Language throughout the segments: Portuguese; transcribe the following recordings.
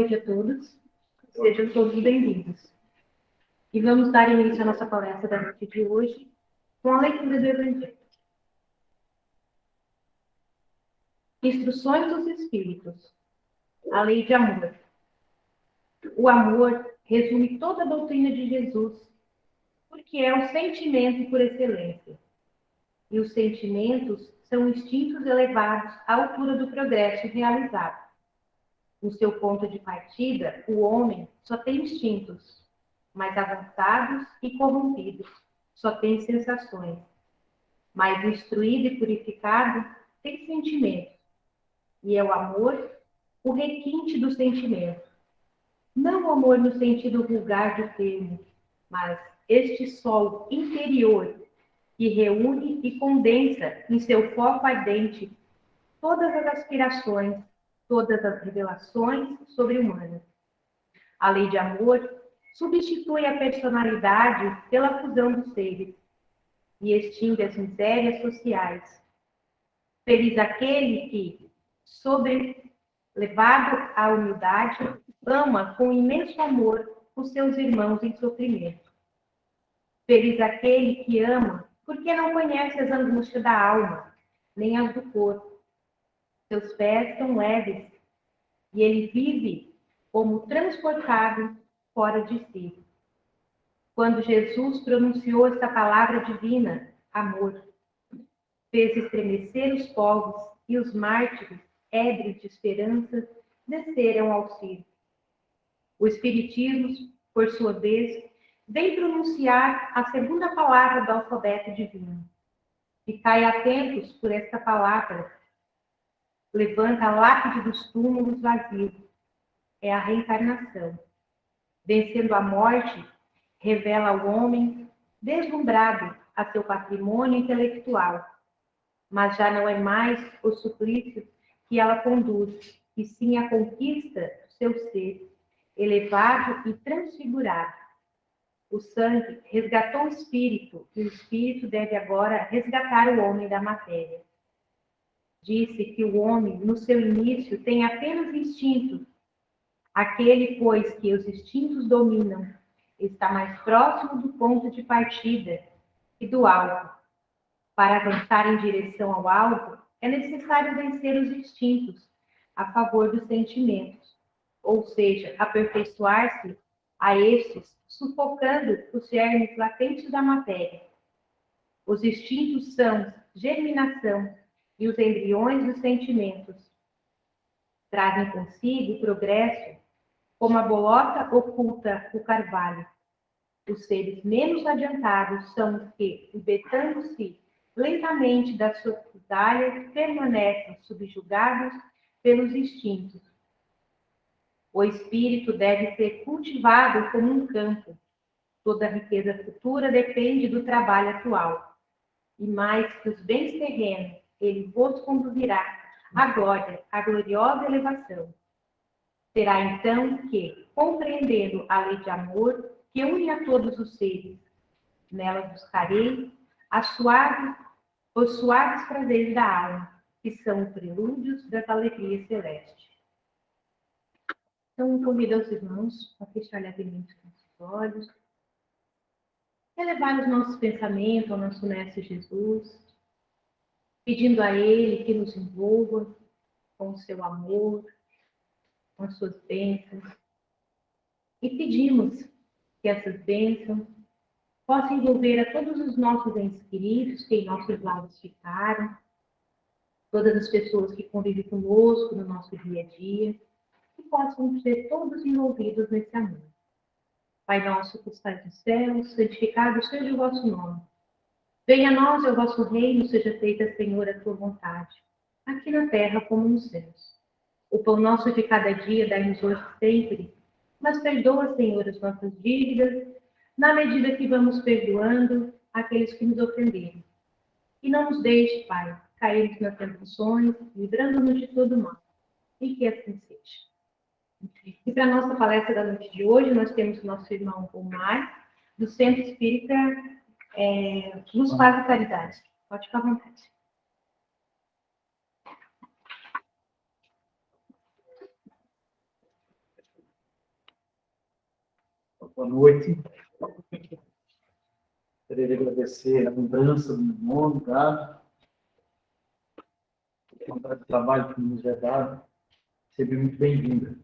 noite a todos, sejam todos bem-vindos. E vamos dar início à nossa palestra da noite de hoje com a leitura do Evangelho. Instruções dos Espíritos, a lei de amor. O amor resume toda a doutrina de Jesus, porque é o sentimento por excelência. E os sentimentos são instintos elevados à altura do progresso realizado. No seu ponto de partida, o homem só tem instintos, mais avançados e corrompidos, só tem sensações. Mais instruído e purificado, tem sentimentos. E é o amor o requinte do sentimento. Não o amor no sentido vulgar do termo, mas este sol interior que reúne e condensa em seu foco ardente todas as aspirações, todas as revelações sobre-humanas. A lei de amor substitui a personalidade pela fusão dos seres e extingue as misérias sociais. Feliz aquele que, levado à humildade, ama com imenso amor os seus irmãos em sofrimento. Feliz aquele que ama porque não conhece as angústias da alma, nem as do corpo. Seus pés são leves e ele vive como transportado fora de si. Quando Jesus pronunciou esta palavra divina, amor, fez estremecer os povos e os mártires, ébrios de esperança, desceram ao circo. O Espiritismo, por sua vez, vem pronunciar a segunda palavra do alfabeto divino. Ficai atentos por esta palavra. Levanta a lápide dos túmulos vazios. É a reencarnação. Vencendo a morte, revela ao homem, deslumbrado a seu patrimônio intelectual. Mas já não é mais o suplício que ela conduz, e sim a conquista do seu ser, elevado e transfigurado. O sangue resgatou o espírito, e o espírito deve agora resgatar o homem da matéria. Disse que o homem, no seu início, tem apenas instintos. Aquele, pois, que os instintos dominam, está mais próximo do ponto de partida e do alvo. Para avançar em direção ao alvo, é necessário vencer os instintos a favor dos sentimentos, ou seja, aperfeiçoar-se a estes, sufocando os germes latentes da matéria. Os instintos são germinação e os embriões dos sentimentos. Trazem consigo o progresso, como a bolota oculta o carvalho. Os seres menos adiantados são os que, libertando-se lentamente das suas sandálias, permanecem subjugados pelos instintos. O espírito deve ser cultivado como um campo. Toda a riqueza futura depende do trabalho atual. E mais que os bens terrenos, ele vos conduzirá à glória, à gloriosa elevação. Será então que, compreendendo a lei de amor que une a todos os seres, nela buscarei os suaves prazeres da alma, que são os prelúdios das alegrias celestes. Então, convido os irmãos a fechar levemente os olhos, elevar os nossos pensamentos ao nosso Mestre Jesus, pedindo a Ele que nos envolva com o seu amor, com as suas bênçãos, e pedimos que essas bênçãos possam envolver a todos os nossos entes queridos que em nossos lares ficaram, todas as pessoas que convivem conosco no nosso dia a dia, que possam ser todos envolvidos nesse amor. Pai nosso que estás no céu, santificado seja o vosso nome. Venha a nós o vosso reino, seja feita, Senhor, a tua vontade, aqui na terra como nos céus. O pão nosso de cada dia dai-nos hoje sempre, mas perdoa, Senhor, as nossas dívidas, na medida que vamos perdoando aqueles que nos ofenderam. E não nos deixe, Pai, cairmos nas tentações, livrando-nos de todo mal. E que assim seja. E para a nossa palestra da noite de hoje, nós temos o nosso irmão Omar, do Centro Espírita Luz, Paz e Caridade. Pode ficar à vontade. Boa noite. Queria agradecer a lembrança do meu nome, tá? A vontade de trabalho que nos é dado, sempre muito bem-vinda.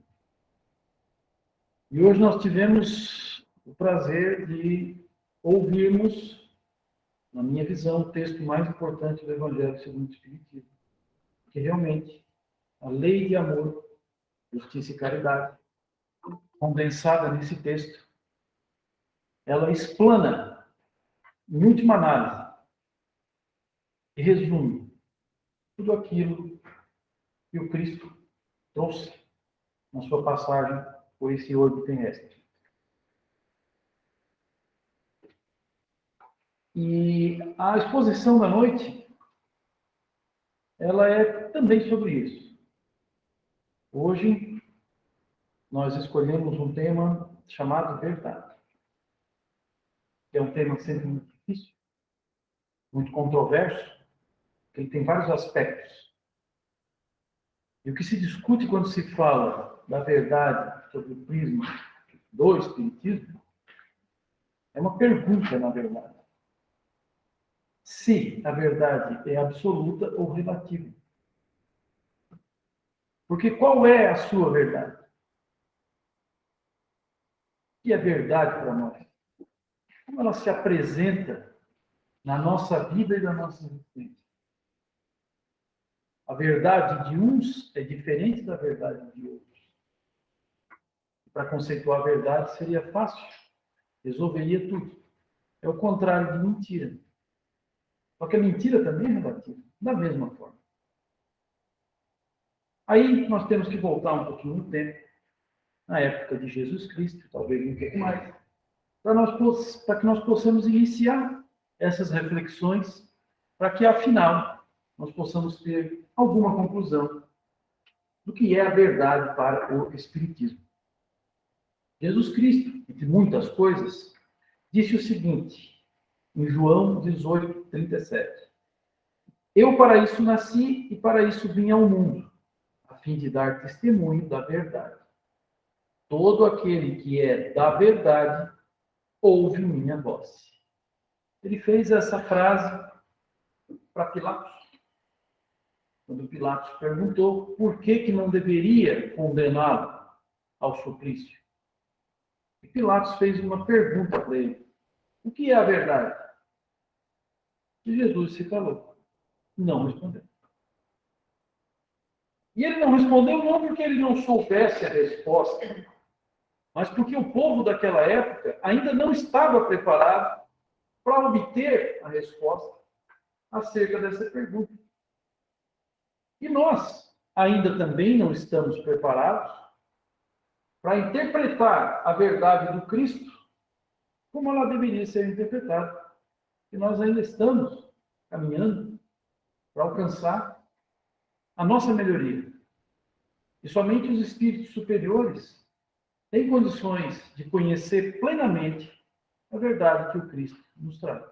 E hoje nós tivemos o prazer de ouvirmos, na minha visão, o texto mais importante do Evangelho segundo o Espiritismo. Que realmente a lei de amor, justiça e caridade, condensada nesse texto, ela explana, em última análise, e resume tudo aquilo que o Cristo trouxe na sua passagem por esse orbe terrestre. E a exposição da noite, ela é também sobre isso. Hoje, nós escolhemos um tema chamado verdade. Que é um tema sempre muito difícil, muito controverso, que ele tem vários aspectos. E o que se discute quando se fala da verdade sobre o prisma do Espiritismo é uma pergunta, na verdade. Se a verdade é absoluta ou relativa. Porque qual é a sua verdade? O que é verdade para nós? Como ela se apresenta na nossa vida e na nossa existência? A verdade de uns é diferente da verdade de outros. Para conceituar a verdade seria fácil, resolveria tudo. É o contrário de mentira. Só que a mentira também é relativa, da mesma forma. Aí nós temos que voltar um pouquinho no tempo, na época de Jesus Cristo, talvez um pouco mais, para que nós possamos iniciar essas reflexões, para que, afinal, nós possamos ter alguma conclusão do que é a verdade para o Espiritismo. Jesus Cristo, entre muitas coisas, disse o seguinte, em João 18:37. Eu para isso nasci e para isso vim ao mundo, a fim de dar testemunho da verdade. Todo aquele que é da verdade, ouve minha voz. Ele fez essa frase para Pilatos. Quando Pilatos perguntou por que não deveria condená-lo ao suplício. E Pilatos fez uma pergunta para ele. O que é a verdade? E Jesus se calou. Não respondeu. E ele não respondeu não porque ele não soubesse a resposta, mas porque o povo daquela época ainda não estava preparado para obter a resposta acerca dessa pergunta. E nós ainda também não estamos preparados para interpretar a verdade do Cristo como ela deveria ser interpretada. E nós ainda estamos caminhando para alcançar a nossa melhoria. E somente os espíritos superiores têm condições de conhecer plenamente a verdade que o Cristo nos traz.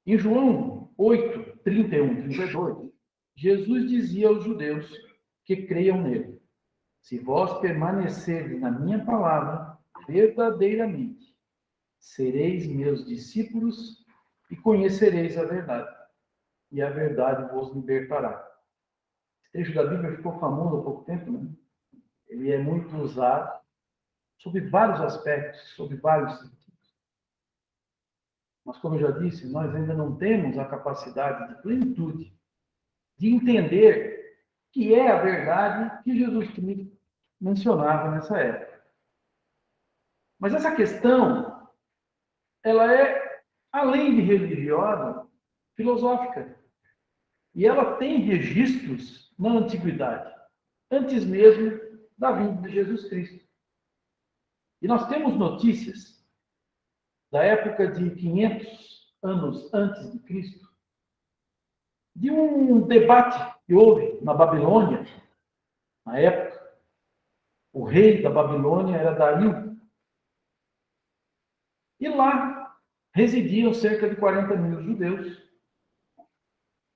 Em João 8, 31, 32, Jesus dizia aos judeus que creiam nele: se vós permanecerdes na minha palavra, verdadeiramente, sereis meus discípulos e conhecereis a verdade, e a verdade vos libertará. Esse trecho da Bíblia ficou famoso há pouco tempo, né? Ele é muito usado sob vários aspectos, sob vários sentidos. Mas, como eu já disse, nós ainda não temos a capacidade de plenitude de entender que é a verdade que Jesus Cristo mencionava nessa época. Mas essa questão, ela é, além de religiosa, filosófica. E ela tem registros na antiguidade, antes mesmo da vinda de Jesus Cristo. E nós temos notícias da época de 500 anos antes de Cristo, de um debate que houve na Babilônia, na época. O rei da Babilônia era Dario. E lá residiam cerca de 40 mil judeus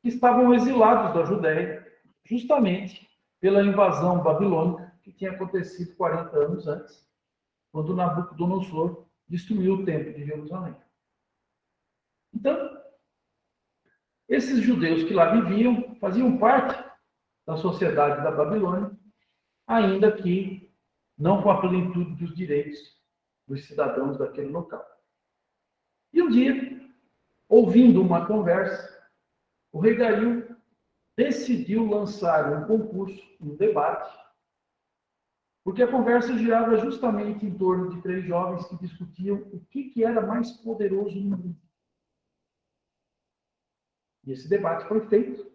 que estavam exilados da Judéia, justamente pela invasão babilônica que tinha acontecido 40 anos antes, quando Nabucodonosor destruiu o templo de Jerusalém. Então, esses judeus que lá viviam faziam parte da sociedade da Babilônia, ainda que não com a plenitude dos direitos dos cidadãos daquele local. E um dia, ouvindo uma conversa, o rei Dario decidiu lançar um concurso, um debate, porque a conversa girava justamente em torno de 3 jovens que discutiam o que era mais poderoso no mundo. E esse debate foi feito,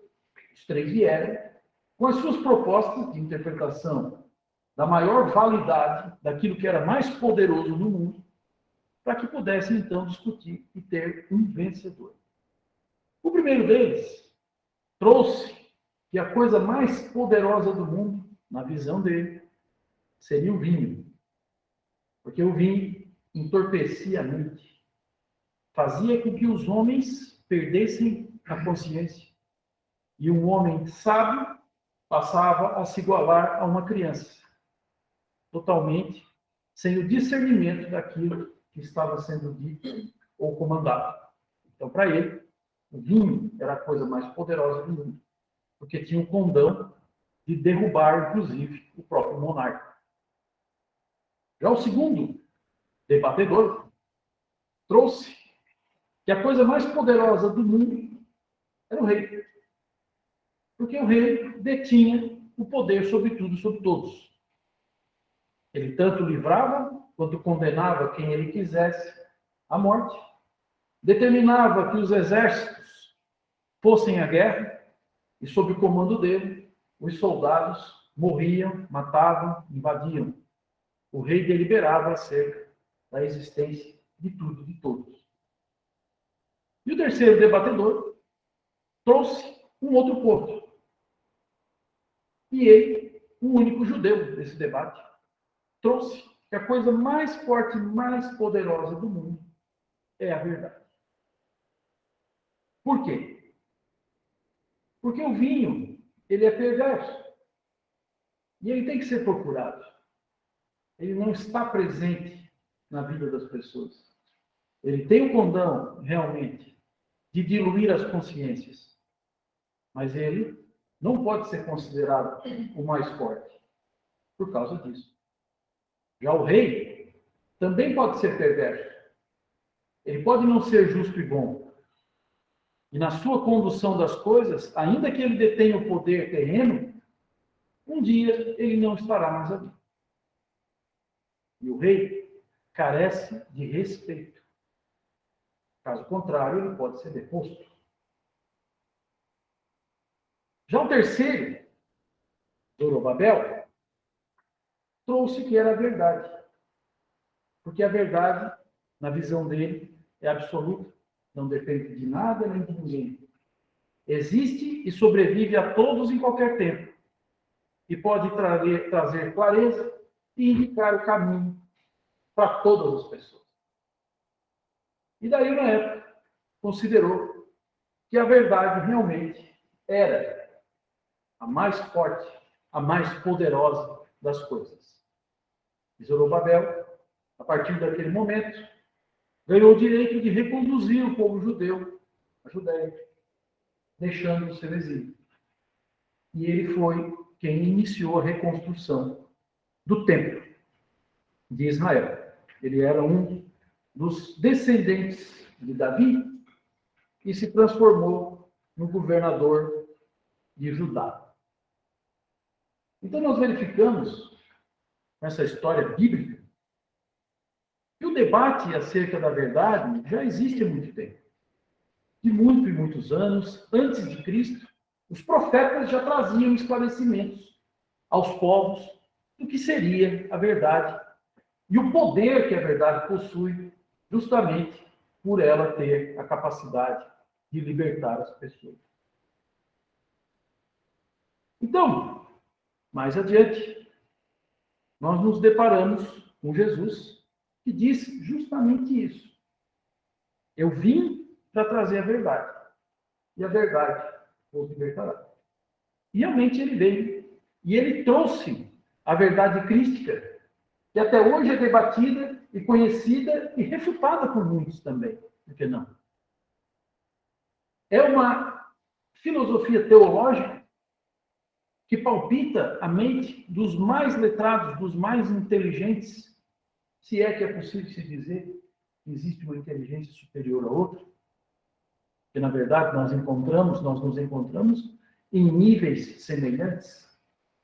os 3 vieram com as suas propostas de interpretação da maior validade daquilo que era mais poderoso no mundo, para que pudessem então discutir e ter um vencedor. O primeiro deles trouxe que a coisa mais poderosa do mundo, na visão dele, seria o vinho. Porque o vinho entorpecia a mente, fazia com que os homens perdessem a consciência. E um homem sábio passava a se igualar a uma criança, totalmente sem o discernimento daquilo que estava sendo dito ou comandado. Então, para ele, o vinho era a coisa mais poderosa do mundo, porque tinha o condão de derrubar, inclusive, o próprio monarca. Já o segundo debatedor trouxe que a coisa mais poderosa do mundo era o rei. Porque o rei detinha o poder sobre tudo e sobre todos. Ele tanto livrava quanto condenava quem ele quisesse à morte. Determinava que os exércitos fossem à guerra e, sob o comando dele, os soldados morriam, matavam, invadiam. O rei deliberava acerca da existência de tudo e de todos. E o terceiro debatedor trouxe um outro ponto. E ele, o único judeu desse debate, trouxe que a coisa mais forte, mais poderosa do mundo é a verdade. Por quê? Porque o vinho, ele é perverso. E ele tem que ser procurado. Ele não está presente na vida das pessoas. Ele tem o condão, realmente, de diluir as consciências. Mas ele não pode ser considerado o mais forte por causa disso. Já o rei também pode ser perverso. Ele pode não ser justo e bom. E na sua condução das coisas, ainda que ele detenha o poder terreno, um dia ele não estará mais ali. E o rei carece de respeito. Caso contrário, ele pode ser deposto. Já o terceiro, Zorobabel, trouxe que era a verdade. Porque a verdade, na visão dele, é absoluta. Não depende de nada nem de ninguém. Existe e sobrevive a todos em qualquer tempo. E pode trazer clareza e indicar o caminho para todas as pessoas. E daí, na época, considerou que a verdade realmente era a mais forte, a mais poderosa das coisas. E Zorobabel, a partir daquele momento, ganhou o direito de reconduzir o povo judeu à Judéia, deixando o seu exílio. E ele foi quem iniciou a reconstrução do templo de Israel. Ele era um dos descendentes de Davi e se transformou no governador de Judá. Então nós verificamos nessa história bíblica que o debate acerca da verdade já existe há muito tempo. De muito e muitos anos, antes de Cristo, os profetas já traziam esclarecimentos aos povos do que seria a verdade e o poder que a verdade possui, justamente por ela ter a capacidade de libertar as pessoas. Então, mais adiante, nós nos deparamos com Jesus, que disse justamente isso. Eu vim para trazer a verdade. E a verdade vos libertará. E realmente ele veio. E ele trouxe a verdade crística, que até hoje é debatida e conhecida e refutada por muitos também. Por que não? É uma filosofia teológica que palpita a mente dos mais letrados, dos mais inteligentes, se é que é possível se dizer que existe uma inteligência superior a outra, que na verdade nós nos encontramos em níveis semelhantes.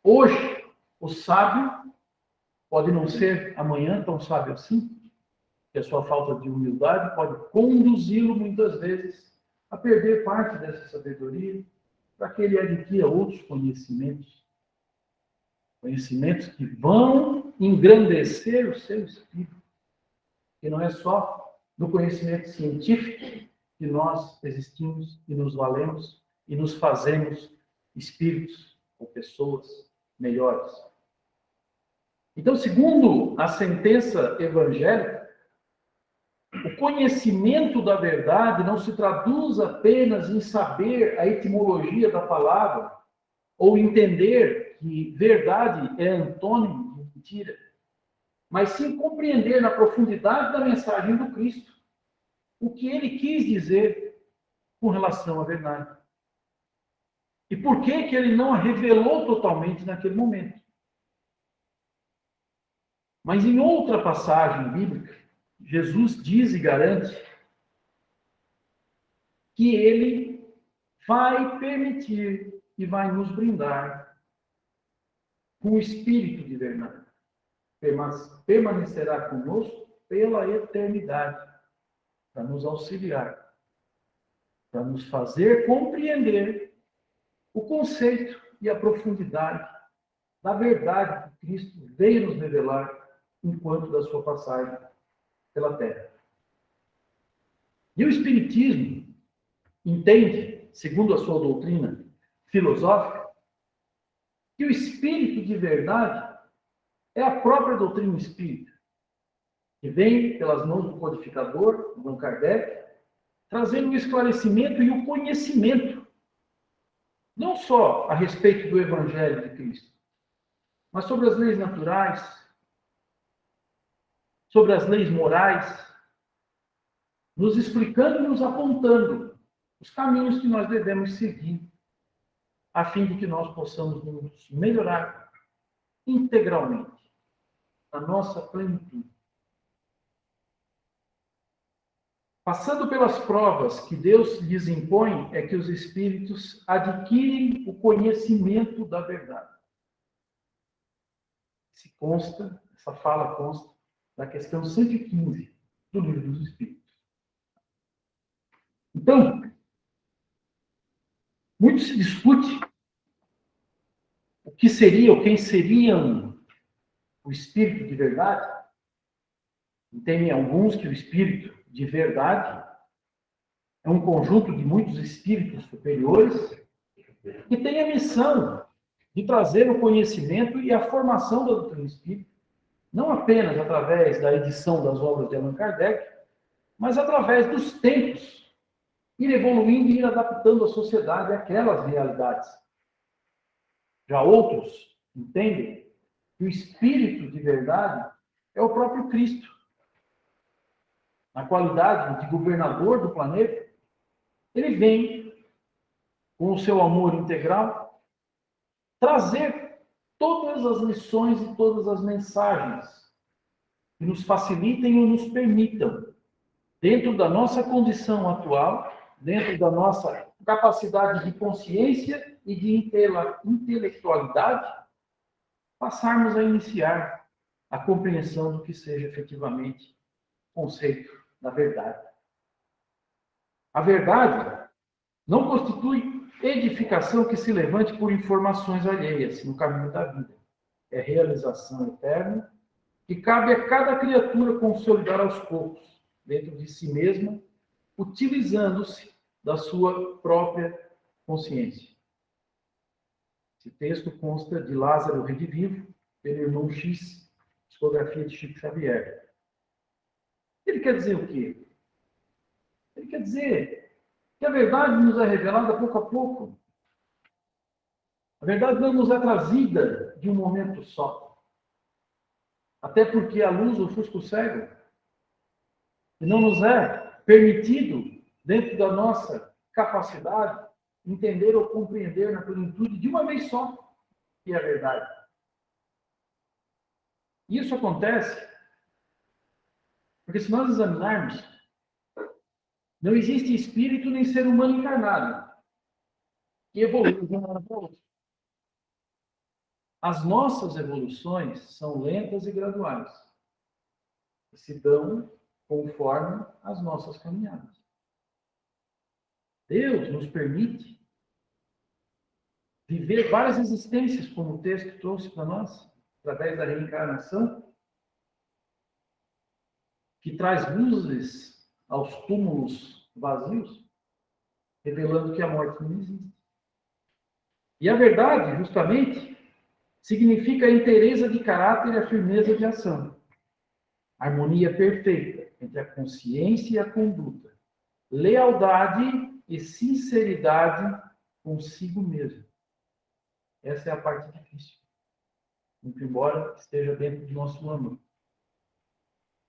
Hoje, o sábio pode não ser amanhã tão sábio assim, que a sua falta de humildade pode conduzi-lo muitas vezes a perder parte dessa sabedoria para que ele adquira outros conhecimentos. Conhecimentos que vão engrandecer o seu espírito. Que não é só no conhecimento científico que nós existimos e nos valemos e nos fazemos espíritos ou pessoas melhores. Então, segundo a sentença evangélica, o conhecimento da verdade não se traduz apenas em saber a etimologia da palavra ou entender que verdade é antônimo de mentira, mas sim compreender na profundidade da mensagem do Cristo o que ele quis dizer com relação à verdade. E por que ele não a revelou totalmente naquele momento. Mas em outra passagem bíblica, Jesus diz e garante que ele vai permitir e vai nos brindar com o Espírito de verdade. Permanecerá conosco pela eternidade, para nos auxiliar, para nos fazer compreender o conceito e a profundidade da verdade que Cristo veio nos revelar enquanto da sua passagem pela terra. E o Espiritismo entende, segundo a sua doutrina filosófica, que o Espírito de verdade é a própria doutrina espírita, que vem pelas mãos do codificador, Allan Kardec, trazendo o esclarecimento e o conhecimento, não só a respeito do Evangelho de Cristo, mas sobre as leis naturais, sobre as leis morais, nos explicando e nos apontando os caminhos que nós devemos seguir, a fim de que nós possamos nos melhorar integralmente, na nossa plenitude. Passando pelas provas que Deus lhes impõe, é que os espíritos adquirem o conhecimento da verdade. Essa fala consta da questão 115 do Livro dos Espíritos. Então, muito se discute o que seria ou quem seriam o espírito de verdade. Entendem alguns que o espírito de verdade é um conjunto de muitos espíritos superiores que tem a missão de trazer o conhecimento e a formação da doutrina espírita, não apenas através da edição das obras de Allan Kardec, mas através dos tempos, ir evoluindo e ir adaptando a sociedade àquelas realidades. Já outros entendem que o espírito de verdade é o próprio Cristo. Na qualidade de governador do planeta, ele vem, com o seu amor integral, trazer todas as lições e todas as mensagens que nos facilitem ou nos permitam, dentro da nossa condição atual, dentro da nossa capacidade de consciência e de intelectualidade, passarmos a iniciar a compreensão do que seja efetivamente o conceito da verdade. A verdade não constitui edificação que se levante por informações alheias no caminho da vida. É realização eterna que cabe a cada criatura consolidar aos poucos, dentro de si mesma, utilizando-se da sua própria consciência. Esse texto consta de Lázaro Redivivo, pelo irmão X, psicografia de Chico Xavier. Ele quer dizer o quê? Ele quer dizer que a verdade nos é revelada pouco a pouco, A verdade não nos é trazida de um momento só. Até porque a luz ofusca o cego. E não nos é permitido, dentro da nossa capacidade, entender ou compreender na plenitude de uma vez só que é a verdade. Isso acontece porque, se nós examinarmos, não existe espírito nem ser humano encarnado que evolui de uma hora para outra. As nossas evoluções são lentas e graduais, e se dão conforme as nossas caminhadas. Deus nos permite viver várias existências, como o texto trouxe para nós, através da reencarnação, que traz luzes aos túmulos vazios, revelando que a morte não existe. E a verdade, justamente, significa a inteireza de caráter e a firmeza de ação. A harmonia perfeita entre a consciência e a conduta. Lealdade e sinceridade consigo mesmo. Essa é a parte difícil. Muito embora esteja dentro do nosso âmbito.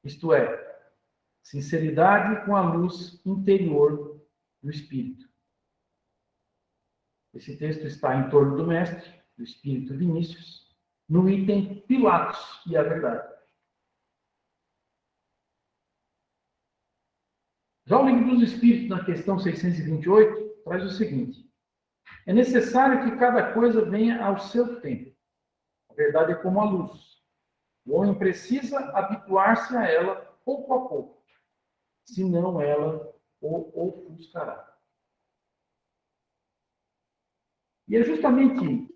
Isto é, sinceridade com a luz interior do Espírito. Esse texto está em torno do Mestre, do Espírito Vinícius, no item Pilatos e a verdade. Já o Livro dos Espíritos, na questão 628, traz o seguinte: é necessário que cada coisa venha ao seu tempo. A verdade é como a luz. O homem precisa habituar-se a ela pouco a pouco, senão ela o ofuscará. E é justamente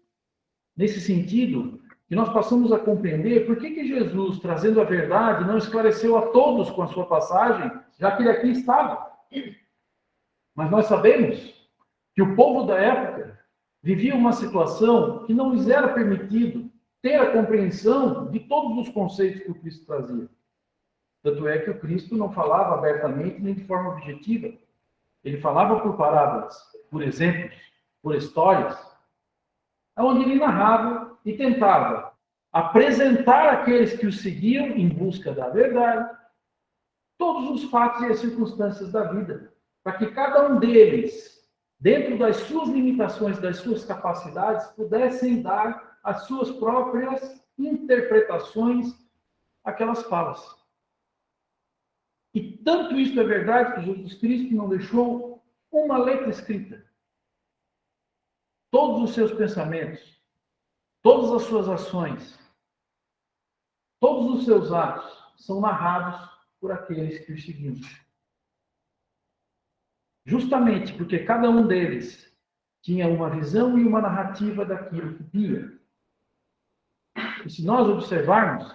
nesse sentido que nós passamos a compreender por que Jesus, trazendo a verdade, não esclareceu a todos com a sua passagem, já que ele aqui estava. Mas nós sabemos que o povo da época vivia uma situação que não lhes era permitido ter a compreensão de todos os conceitos que o Cristo trazia. Tanto é que o Cristo não falava abertamente nem de forma objetiva. Ele falava por parábolas, por exemplos, por histórias, onde ele narrava e tentava apresentar àqueles que o seguiam em busca da verdade todos os fatos e as circunstâncias da vida, para que cada um deles, dentro das suas limitações, das suas capacidades, pudessem dar as suas próprias interpretações àquelas falas. E tanto isso é verdade que Jesus Cristo não deixou uma letra escrita. Todos os seus pensamentos, todas as suas ações, todos os seus atos são narrados por aqueles que o seguiam. Justamente porque cada um deles tinha uma visão e uma narrativa daquilo que via. E se nós observarmos,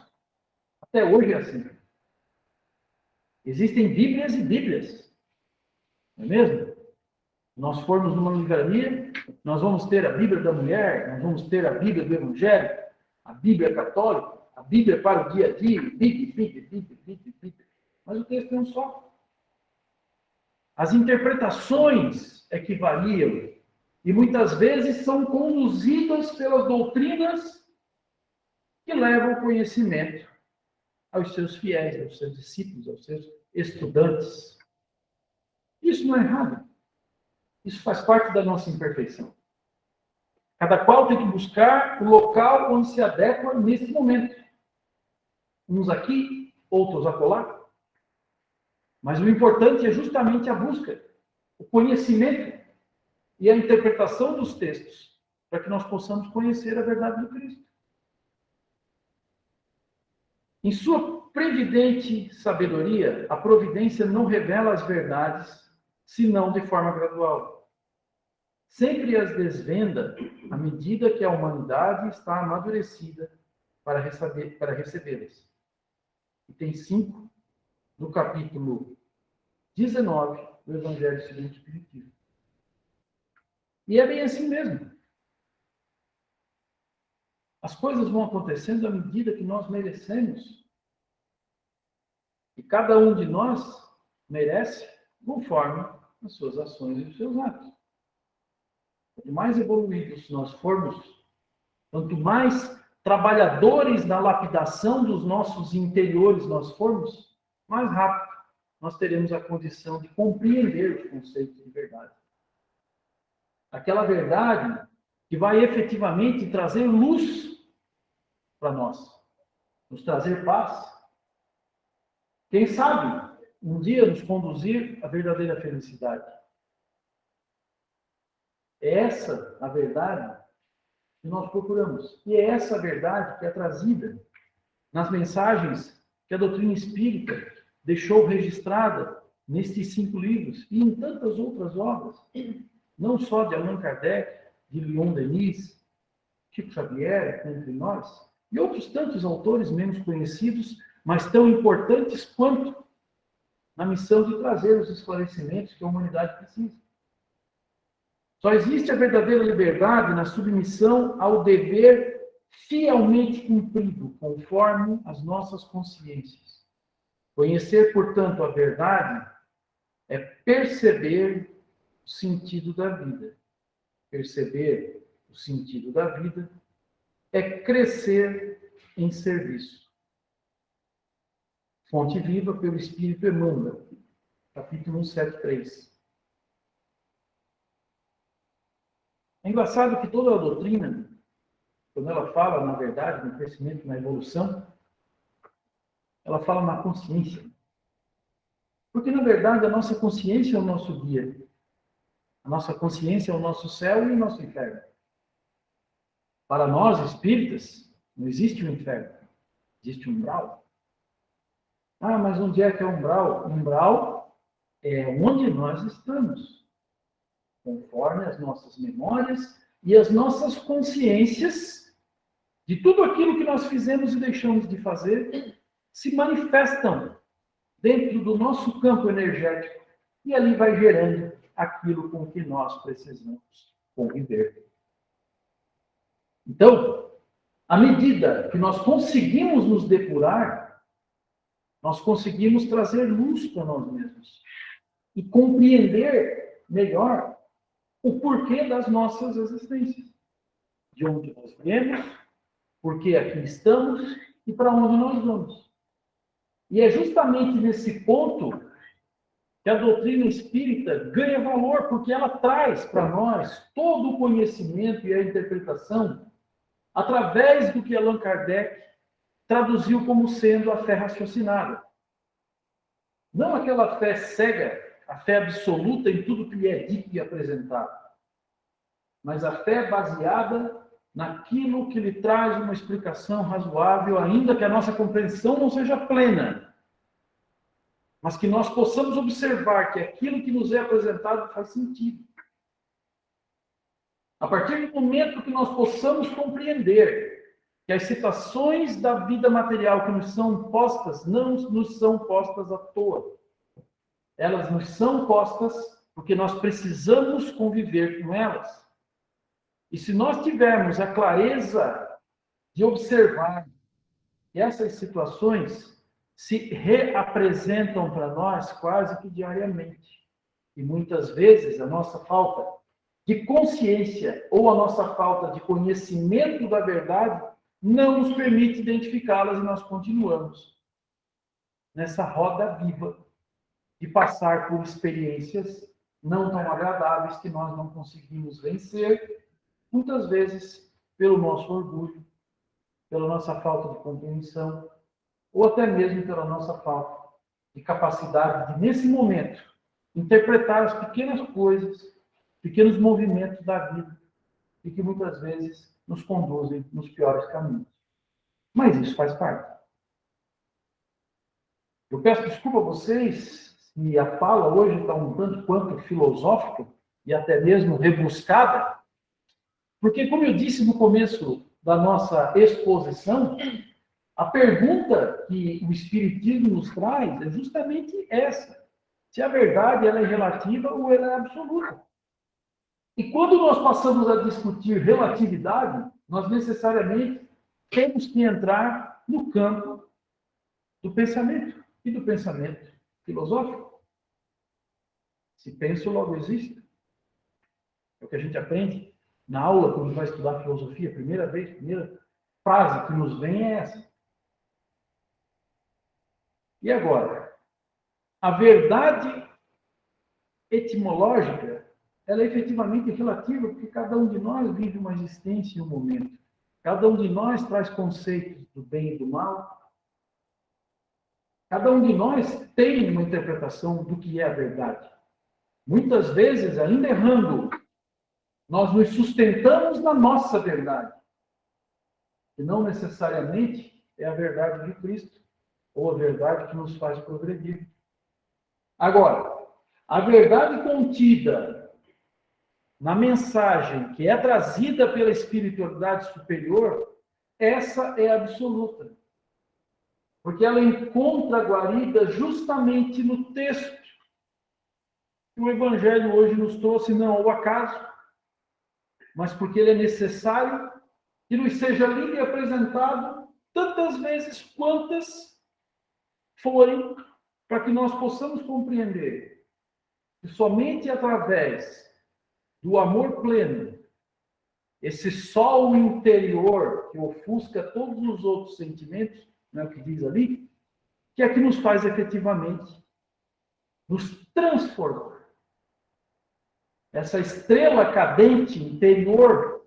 até hoje é assim. Existem Bíblias e Bíblias. Não é mesmo? Se nós formos numa livraria, nós vamos ter a Bíblia da mulher, nós vamos ter a Bíblia do Evangelho, a Bíblia católica, a Bíblia para o dia a dia, Bíblia. Mas o texto é um só. As interpretações é que variam e muitas vezes são conduzidas pelas doutrinas que levam o conhecimento aos seus fiéis, aos seus discípulos, aos seus estudantes. Isso não é errado. Isso faz parte da nossa imperfeição. Cada qual tem que buscar o local onde se adequa nesse momento. Uns aqui, outros acolá. Mas o importante é justamente a busca, o conhecimento e a interpretação dos textos, para que nós possamos conhecer a verdade do Cristo. Em sua previdente sabedoria, a providência não revela as verdades, senão de forma gradual. Sempre as desvenda à medida que a humanidade está amadurecida para recebê-las. Item 5, do capítulo 19 do Evangelho segundo o Espiritismo. E é bem assim mesmo. As coisas vão acontecendo à medida que nós merecemos. E cada um de nós merece conforme as suas ações e os seus atos. quanto mais evoluídos nós formos, quanto mais trabalhadores na lapidação dos nossos interiores nós formos, mais rápido nós teremos a condição de compreender os conceitos de verdade. Aquela verdade que vai efetivamente trazer luz para nós, nos trazer paz. Quem sabe, um dia nos conduzir à verdadeira felicidade. É essa a verdade que nós procuramos. E é essa a verdade que é trazida nas mensagens que a doutrina espírita deixou registrada nestes 5 livros e em tantas outras obras, não só de Allan Kardec, de Leon Denis, Chico Xavier, entre nós, e outros tantos autores menos conhecidos, mas tão importantes quanto na missão de trazer os esclarecimentos que a humanidade precisa. Só existe a verdadeira liberdade na submissão ao dever fielmente cumprido, conforme as nossas consciências. Conhecer, portanto, a verdade é perceber o sentido da vida. Perceber o sentido da vida é crescer em serviço. Fonte Viva pelo Espírito Emmanuel, capítulo 173. É engraçado que toda a doutrina, quando ela fala, na verdade, no crescimento, na evolução, ela fala na consciência. Porque, na verdade, a nossa consciência é o nosso guia. A nossa consciência é o nosso céu e o nosso inferno. Para nós, espíritas, não existe um inferno. Existe um umbral. Ah, mas onde é que é o umbral? O umbral é onde nós estamos. Conforme as nossas memórias e as nossas consciências de tudo aquilo que nós fizemos e deixamos de fazer, se manifestam dentro do nosso campo energético e ali vai gerando aquilo com que nós precisamos conviver. Então, à medida que nós conseguimos nos depurar, nós conseguimos trazer luz para nós mesmos e compreender melhor o porquê das nossas existências. De onde nós viemos, por que aqui estamos e para onde nós vamos. E é justamente nesse ponto que a doutrina espírita ganha valor, porque ela traz para nós todo o conhecimento e a interpretação através do que Allan Kardec traduziu como sendo a fé raciocinada. Não aquela fé cega, a fé absoluta em tudo que lhe é dito e apresentado, mas a fé baseada naquilo que lhe traz uma explicação razoável, ainda que a nossa compreensão não seja plena, mas que nós possamos observar que aquilo que nos é apresentado faz sentido. A partir do momento que nós possamos compreender que as situações da vida material que nos são postas não nos são postas à toa. Elas nos são postas porque nós precisamos conviver com elas. E se nós tivermos a clareza de observar que essas situações se reapresentam para nós quase que diariamente, e muitas vezes a nossa falta de consciência ou a nossa falta de conhecimento da verdade não nos permite identificá-las e nós continuamos nessa roda viva de passar por experiências não tão agradáveis que nós não conseguimos vencer, muitas vezes pelo nosso orgulho, pela nossa falta de compreensão, ou até mesmo pela nossa falta de capacidade de, nesse momento, interpretar as pequenas coisas, pequenos movimentos da vida, e que muitas vezes nos conduzem nos piores caminhos. Mas isso faz parte. Eu peço desculpa a vocês se a fala hoje está um tanto quanto filosófica e até mesmo rebuscada, porque, como eu disse no começo da nossa exposição, a pergunta que o Espiritismo nos traz é justamente essa. Se a verdade ela é relativa ou ela é absoluta. E quando nós passamos a discutir relatividade, nós necessariamente temos que entrar no campo do pensamento e do pensamento filosófico. Se penso, logo existe. É que a gente aprende na aula, quando vai estudar filosofia, primeira frase que nos vem é essa. E agora? A verdade etimológica, ela é efetivamente relativa, porque cada um de nós vive uma existência em um momento. Cada um de nós traz conceitos do bem e do mal. Cada um de nós tem uma interpretação do que é a verdade. Muitas vezes, ainda errando, nós nos sustentamos na nossa verdade. E não necessariamente é a verdade de Cristo, ou a verdade que nos faz progredir. Agora, a verdade contida na mensagem que é trazida pela espiritualidade superior, essa é absoluta. Porque ela encontra guarida justamente no texto que o Evangelho hoje nos trouxe, não ao acaso, mas porque ele é necessário que nos seja lido e apresentado tantas vezes quantas forem, para que nós possamos compreender que somente através do amor pleno, esse sol interior que ofusca todos os outros sentimentos, né, o que diz ali, que é que nos faz efetivamente nos transformar. Essa estrela cadente interior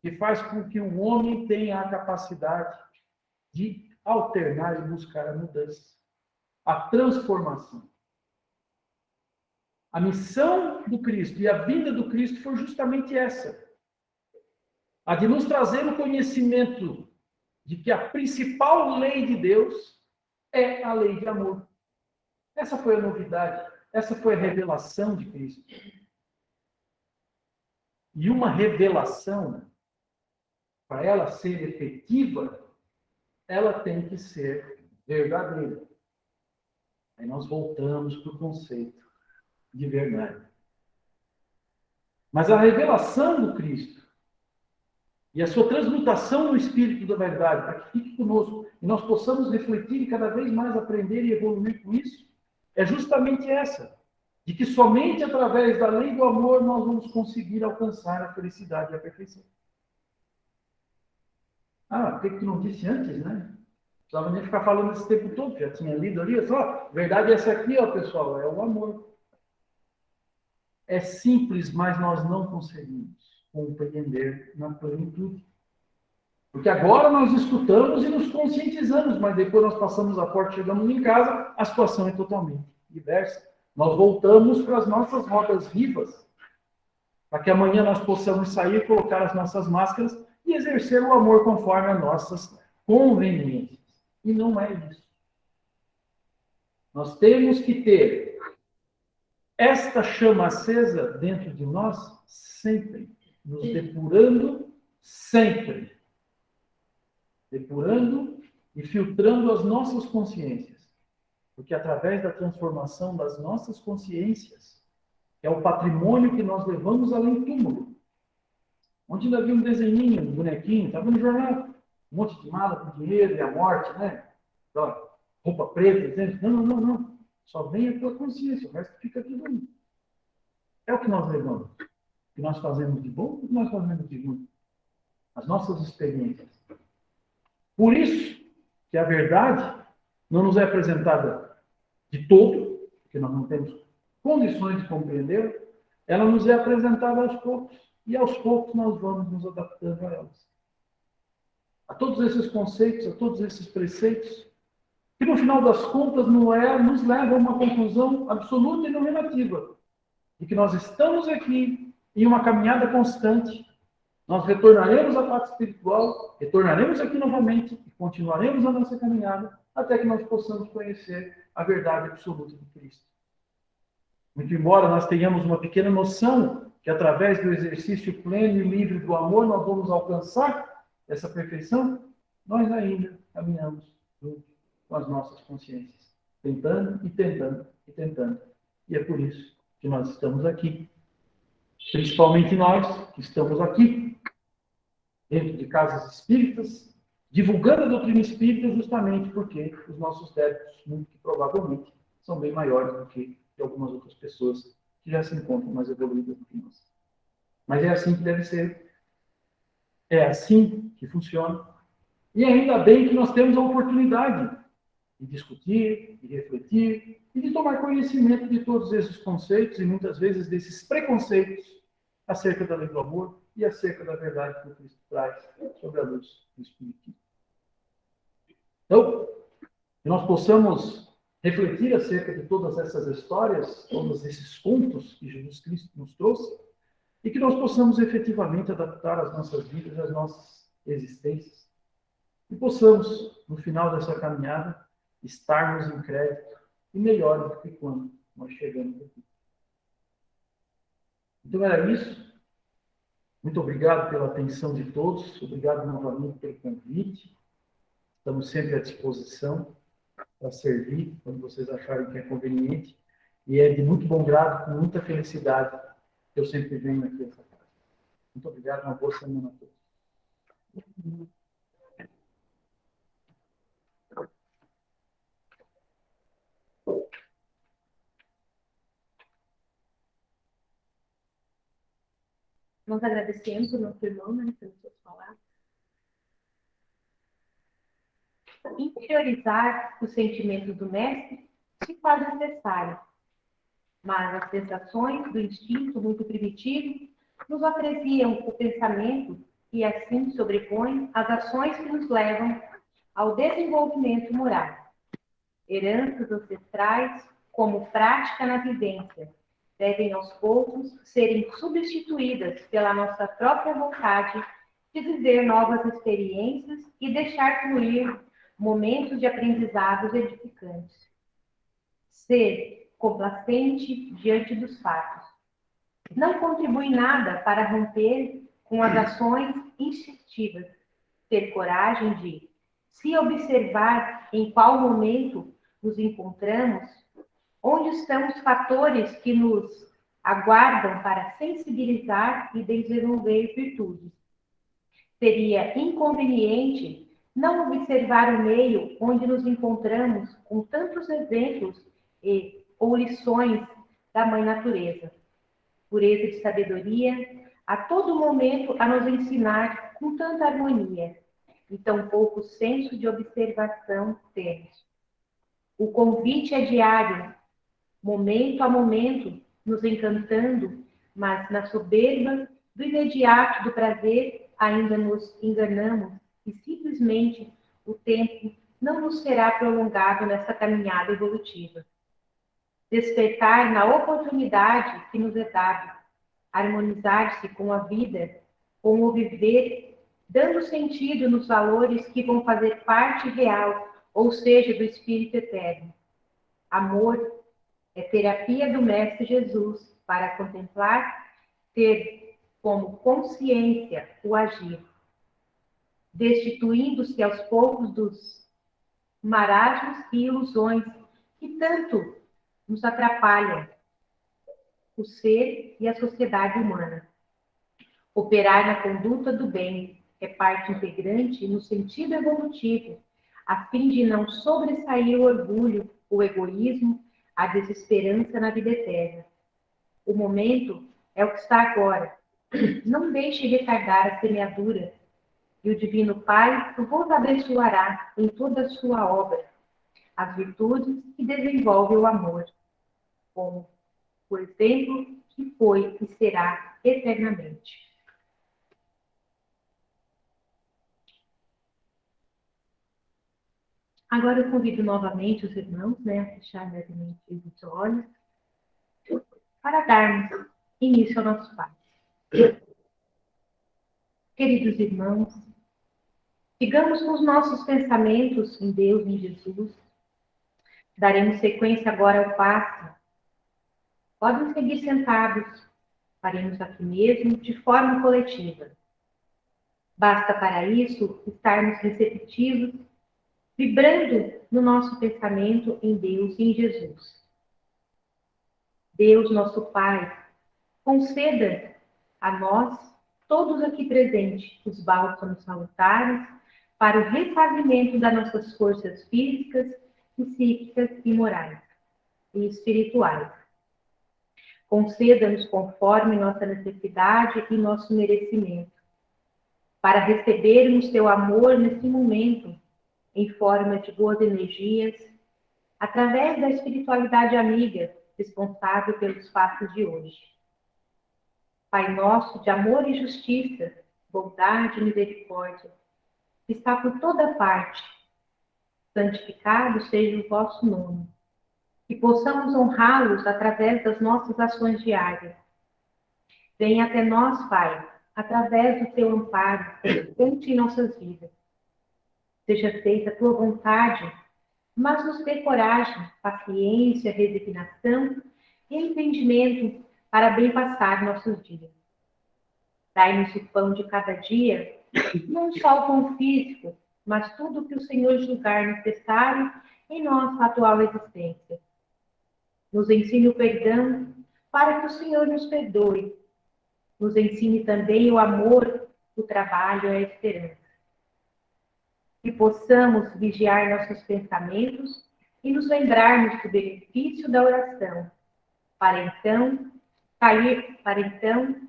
que faz com que o homem tenha a capacidade de alternar e buscar a mudança, a transformação. A missão do Cristo e a vinda do Cristo foi justamente essa. A de nos trazer o conhecimento de que a principal lei de Deus é a lei de amor. Essa foi a novidade, essa foi a revelação de Cristo. E uma revelação, para ela ser efetiva, ela tem que ser verdadeira. Aí nós voltamos para o conceito de verdade. Mas a revelação do Cristo e a sua transmutação no Espírito da verdade, para que fique conosco e nós possamos refletir e cada vez mais aprender e evoluir com isso, é justamente essa, de que somente através da lei do amor nós vamos conseguir alcançar a felicidade e a perfeição. Ah, por que tu não disse antes, né? Não precisava nem ficar falando esse tempo todo, já tinha lido ali, só, verdade é essa aqui, ó, pessoal, é o amor. É simples, mas nós não conseguimos compreender na plenitude. Porque agora nós escutamos e nos conscientizamos, mas depois nós passamos a porta, chegamos em casa, a situação é totalmente diversa. Nós voltamos para as nossas rodas vivas, para que amanhã nós possamos sair, colocar as nossas máscaras e exercer o amor conforme as nossas conveniências. E não é isso. Nós temos que ter esta chama acesa dentro de nós sempre, nos depurando sempre. Depurando e filtrando as nossas consciências. Porque através da transformação das nossas consciências, que é o patrimônio que nós levamos além do túmulo. Ontem ainda vi um desenhinho, um bonequinho, estava no jornal, um monte de mala com dinheiro e a morte, né? Aquela roupa preta, dizendo, não. Só vem a tua consciência, o resto fica tudo aí. É o que nós levamos. O que nós fazemos de bom, o que nós fazemos de ruim. As nossas experiências. Por isso que a verdade não nos é apresentada de todo, porque nós não temos condições de compreender, ela nos é apresentada aos poucos, e aos poucos nós vamos nos adaptando a elas. A todos esses conceitos, a todos esses preceitos, que no final das contas nos levam a uma conclusão absoluta e não relativa, de que nós estamos aqui em uma caminhada constante, nós retornaremos à parte espiritual, retornaremos aqui novamente e continuaremos a nossa caminhada até que nós possamos conhecer a verdade absoluta de Cristo. Muito embora nós tenhamos uma pequena noção que através do exercício pleno e livre do amor nós vamos alcançar essa perfeição, nós ainda caminhamos junto com as nossas consciências, tentando e tentando e tentando. E é por isso que nós estamos aqui. Principalmente nós que estamos aqui, dentro de casas espíritas, divulgando a doutrina espírita justamente porque os nossos débitos, muito provavelmente, são bem maiores do que de algumas outras pessoas que já se encontram mais evoluídas do que nós. Mas é assim que deve ser. É assim que funciona. E ainda bem que nós temos a oportunidade de discutir, de refletir e de tomar conhecimento de todos esses conceitos e muitas vezes desses preconceitos acerca da lei do amor e acerca da verdade que o Cristo traz sobre a luz do Espiritismo. Então, que nós possamos refletir acerca de todas essas histórias, todos esses contos que Jesus Cristo nos trouxe, e que nós possamos efetivamente adaptar as nossas vidas, as nossas existências, e possamos, no final dessa caminhada, estarmos em crédito e melhores do que quando nós chegamos aqui. Então era isso. Muito obrigado pela atenção de todos. Obrigado novamente pelo convite. Estamos sempre à disposição para servir quando vocês acharem que é conveniente. E é de muito bom grado, com muita felicidade, que eu sempre venho aqui a essa casa. Muito obrigado. Uma boa semana a todos. Nós agradecemos o nosso irmão, né, pelas suas palavras. Interiorizar os sentimentos do mestre se faz necessário, mas as sensações do instinto muito primitivo nos apreciam o pensamento e assim sobrepõem as ações que nos levam ao desenvolvimento moral. Heranças ancestrais, como prática na vivência, devem aos poucos serem substituídas pela nossa própria vontade de viver novas experiências e deixar fluir momentos de aprendizados edificantes. Ser complacente diante dos fatos. Não contribui nada para romper com as ações instintivas. Ter coragem de se observar em qual momento nos encontramos, onde estão os fatores que nos aguardam para sensibilizar e desenvolver virtudes. Seria inconveniente não observar o meio onde nos encontramos com tantos exemplos ou lições da Mãe Natureza. Pureza de sabedoria, a todo momento a nos ensinar com tanta harmonia, e tão pouco senso de observação temos. O convite é diário, momento a momento, nos encantando, mas na soberba do imediato do prazer ainda nos enganamos e simplesmente o tempo não nos será prolongado nessa caminhada evolutiva. Despertar na oportunidade que nos é dada, harmonizar-se com a vida, com o viver, dando sentido nos valores que vão fazer parte real, ou seja, do Espírito Eterno. Amor é terapia do Mestre Jesus para contemplar, ter como consciência o agir, destituindo-se aos poucos dos marasmos e ilusões que tanto nos atrapalham o ser e a sociedade humana. Operar na conduta do bem é parte integrante no sentido evolutivo, a fim de não sobressair o orgulho, o egoísmo, a desesperança na vida eterna. O momento é o que está agora. Não deixe retardar a semeadura, e o Divino Pai vos abençoará em toda a sua obra, as virtudes que desenvolve o amor, como o exemplo que foi e será eternamente. Agora eu convido novamente os irmãos, né, a fechar brevemente os olhos, para darmos início ao nosso Pai. Queridos irmãos, sigamos com os nossos pensamentos em Deus e em Jesus. Daremos sequência agora ao passo. Podem seguir sentados. Faremos aqui mesmo, de forma coletiva. Basta para isso estarmos receptivos, vibrando no nosso pensamento em Deus e em Jesus. Deus, nosso Pai, conceda a nós, todos aqui presentes, os bálsamos salutares para o refazimento das nossas forças físicas, psíquicas e morais e espirituais. Conceda-nos conforme nossa necessidade e nosso merecimento, para recebermos teu amor nesse momento, em forma de boas energias, através da espiritualidade amiga, responsável pelos fatos de hoje. Pai nosso de amor e justiça, bondade e misericórdia, que está por toda parte, santificado seja o vosso nome. Que possamos honrá-los através das nossas ações diárias. Venha até nós, Pai, através do teu amparo, constante em nossas vidas. Seja feita a tua vontade, mas nos dê coragem, paciência, resignação e entendimento para bem passar nossos dias. Dai-nos o pão de cada dia, não só o pão físico, mas tudo o que o Senhor julgar necessário em nossa atual existência. Nos ensine o perdão para que o Senhor nos perdoe. Nos ensine também o amor, o trabalho e a esperança. Que possamos vigiar nossos pensamentos e nos lembrarmos do benefício da oração, para então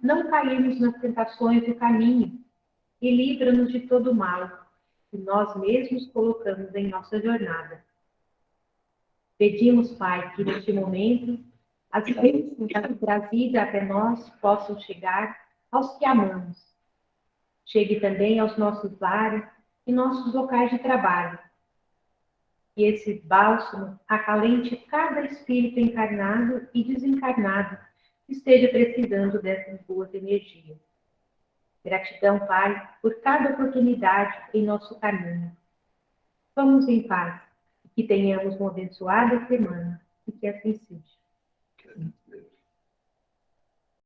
não cairmos nas tentações do caminho e livra-nos de todo o mal que nós mesmos colocamos em nossa jornada. Pedimos, Pai, que neste momento as bênçãos trazidas até nós possam chegar aos que amamos. Chegue também aos nossos lares e nossos locais de trabalho. Que esse bálsamo acalente cada espírito encarnado e desencarnado que esteja precisando dessas boas energias. Gratidão, Pai, por cada oportunidade em nosso caminho. Vamos em paz. Que tenhamos uma abençoada semana e que assim seja.